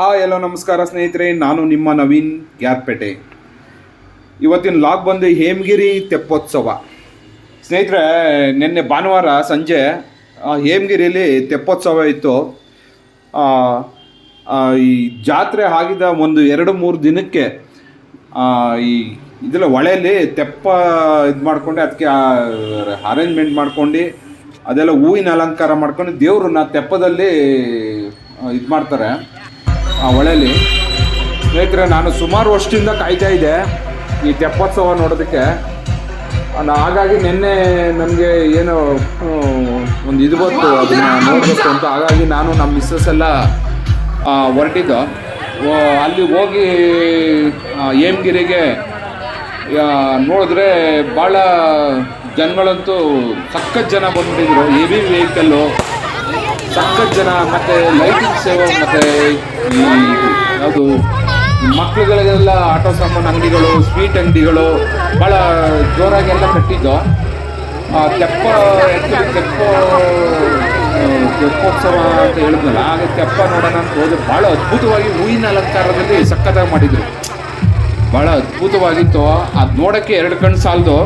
ಎಲ್ಲೋ ನಮಸ್ಕಾರ ಸ್ನೇಹಿತರೆ, ನಾನು ನಿಮ್ಮ ನವೀನ್ ಗ್ಯಾರ್ಪೇಟೆ. ಇವತ್ತಿನ ಲಾಗ್ ಬಂದು ಹೇಮಗಿರಿ ತೆಪ್ಪೋತ್ಸವ. ಸ್ನೇಹಿತರೆ, ನಿನ್ನೆ ಭಾನುವಾರ ಸಂಜೆ ಹೇಮಗಿರಿಯಲ್ಲಿ ತೆಪ್ಪೋತ್ಸವ ಇತ್ತು. ಈ ಜಾತ್ರೆ ಆಗಿದ ಒಂದು 2-3 ದಿನಕ್ಕೆ ಈ ಇದೆಲ್ಲ ಹೊಳೆಯಲ್ಲಿ ತೆಪ್ಪ ಇದು ಮಾಡ್ಕೊಂಡು ಅದಕ್ಕೆ ಅರೇಂಜ್ಮೆಂಟ್ ಮಾಡ್ಕೊಂಡು ಅದೆಲ್ಲ ಹೂವಿನ ಅಲಂಕಾರ ಮಾಡ್ಕೊಂಡು ದೇವ್ರನ್ನ ತೆಪ್ಪದಲ್ಲಿ ಇದು ಮಾಡ್ತಾರೆ ಆ ಹೊಳೆಯಲ್ಲಿ. ಸ್ನೇಹಿತರೆ, ನಾನು ಸುಮಾರು ವರ್ಷದಿಂದ ಕಾಯ್ತಾ ಇದ್ದೆ ಈ ತೆಪ್ಪೋತ್ಸವ ನೋಡೋದಕ್ಕೆ. ಹಾಗಾಗಿ ನಿನ್ನೆ ನನಗೆ ಏನೋ ಒಂದು ಇದು ಬಂತು ಅದನ್ನು ನೋಡಬೇಕು ಅಂತ. ಹಾಗಾಗಿ ನಾನು ನಮ್ಮ ಮಿಸ್ಸಸ್ ಎಲ್ಲ ಹೊರಟಿದ್ದು. ಅಲ್ಲಿ ಹೋಗಿ ಹೇಮಗಿರಿಗೆ ನೋಡಿದ್ರೆ ಭಾಳ ಜನಗಳಂತೂ ಸಖತ್ ಜನ ಬಂದ್ಬಿಟ್ಟಿದ್ರು. ಹೆವಿ ವೆಹಿಕಲ್ಲು ಸಖತ್ ಜನ, ಮತ್ತು ಲೈಟಿಂಗ್ ಸೇವೆ, ಮತ್ತು ಈ ಯಾವುದು ಮಕ್ಕಳುಗಳಿಗೆಲ್ಲ ಆಟೋ ಸಾಮಾನು ಅಂಗಡಿಗಳು, ಸ್ವೀಟ್ ಅಂಗಡಿಗಳು ಭಾಳ ಜೋರಾಗೆಲ್ಲ ಕಟ್ಟಿದ್ದು. ತೆಪ್ಪೋತ್ಸವ ಅಂತ ಹೇಳಿದ್ನಲ್ಲ, ಹಾಗೆ ತೆಪ್ಪ ನೋಡೋಣ ಅಂತ ಹೋದ್ರೆ ಭಾಳ ಅದ್ಭುತವಾಗಿ ಹೂವಿನ ಅಲಂಕಾರದಲ್ಲಿ ಸಖತ್ತಾಗಿ ಮಾಡಿದರು. ಭಾಳ ಅದ್ಭುತವಾಗಿತ್ತು. ಅದು ನೋಡೋಕ್ಕೆ 2 ಕಣ್ಣು ಸಾಲದು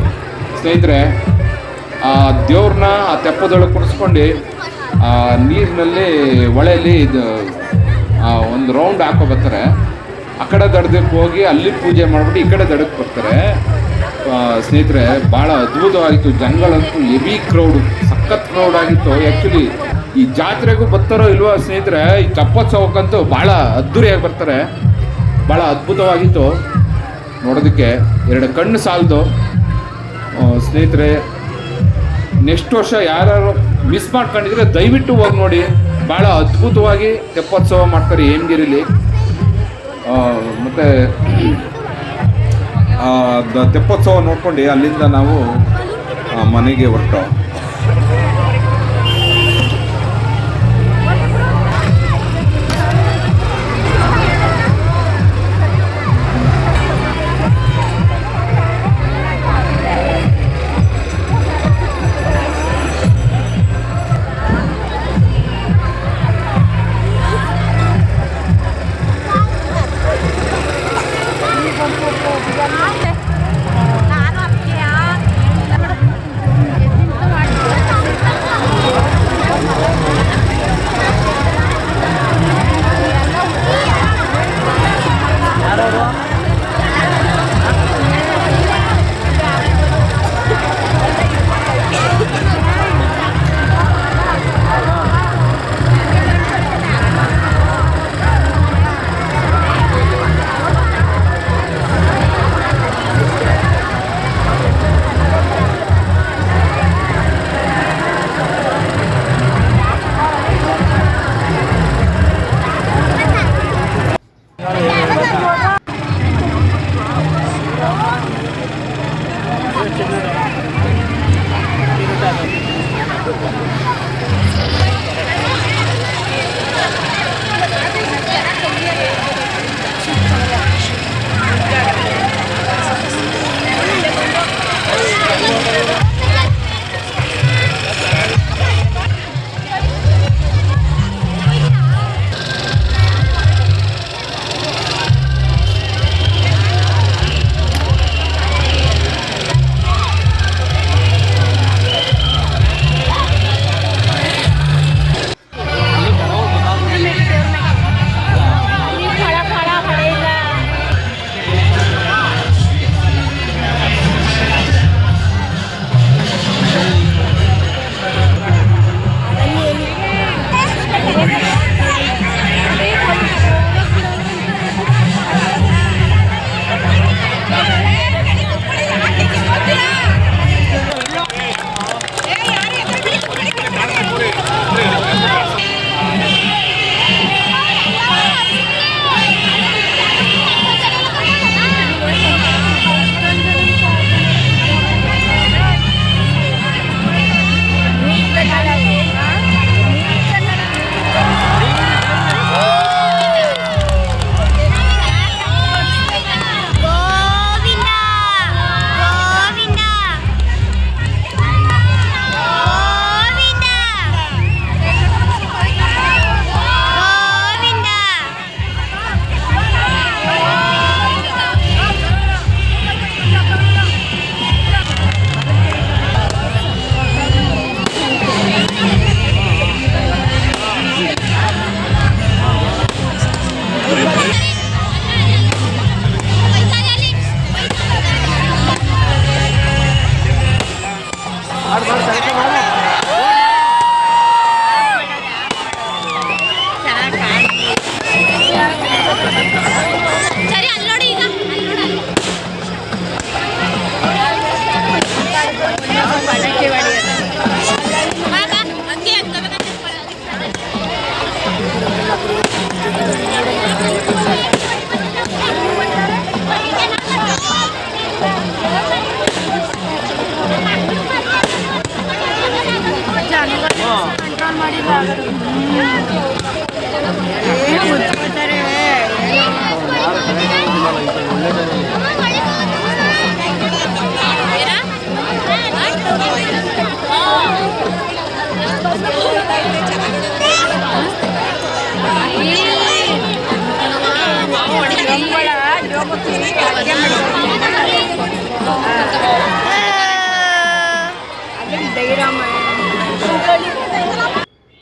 ಸ್ನೇಹಿತರೆ. ಆ ದೇವ್ರನ್ನ ಆ ತೆಪ್ಪದೊಳಗೆ ಕುಡಿಸ್ಕೊಂಡು ನೀರಿನಲ್ಲಿ ಹೊಳೆಯಲ್ಲಿ ಇದು ಒಂದು ರೌಂಡ್ ಹಾಕೋ ಬರ್ತಾರೆ. ಆ ಕಡೆ ದಡಕ್ಕೆ ಹೋಗಿ ಅಲ್ಲಿ ಪೂಜೆ ಮಾಡಿಬಿಟ್ಟು ಈ ಕಡೆ ದಡಕ್ಕೆ ಬರ್ತಾರೆ ಸ್ನೇಹಿತರೆ. ಭಾಳ ಅದ್ಭುತವಾಗಿತ್ತು. ಜನಗಳಂತೂ ಹೆವಿ ಕ್ರೌಡು, ಸಖತ್ ಕ್ರೌಡ್ ಆಗಿತ್ತು. ಆ್ಯಕ್ಚುಲಿ ಈ ಜಾತ್ರೆಗೂ ಬರ್ತಾರೋ ಇಲ್ವೋ ಸ್ನೇಹಿತರೆ, ಈ ತೆಪ್ಪೋತ್ಸವಕ್ಕಂತೂ ಭಾಳ ಅದ್ದೂರಿಯಾಗಿ ಬರ್ತಾರೆ. ಭಾಳ ಅದ್ಭುತವಾಗಿತ್ತು ನೋಡೋದಕ್ಕೆ, 2 ಕಣ್ಣು ಸಾಲದು ಸ್ನೇಹಿತರೆ. ನೆಕ್ಸ್ಟ್ ವರ್ಷ ಯಾರು ಮಿಸ್ ಮಾಡ್ಕೊಂಡಿದ್ರೆ ದಯವಿಟ್ಟು ಹೋಗಿ ನೋಡಿ. ಭಾಳ ಅದ್ಭುತವಾಗಿ ತೆಪ್ಪೋತ್ಸವ ಮಾಡ್ತಾರೆ ಹೇಮಗಿರಿಲಿ. ಮತ್ತು ತೆಪ್ಪೋತ್ಸವ ನೋಡ್ಕೊಂಡು ಅಲ್ಲಿಂದ ನಾವು ಮನೆಗೆ ಹೊರಟು.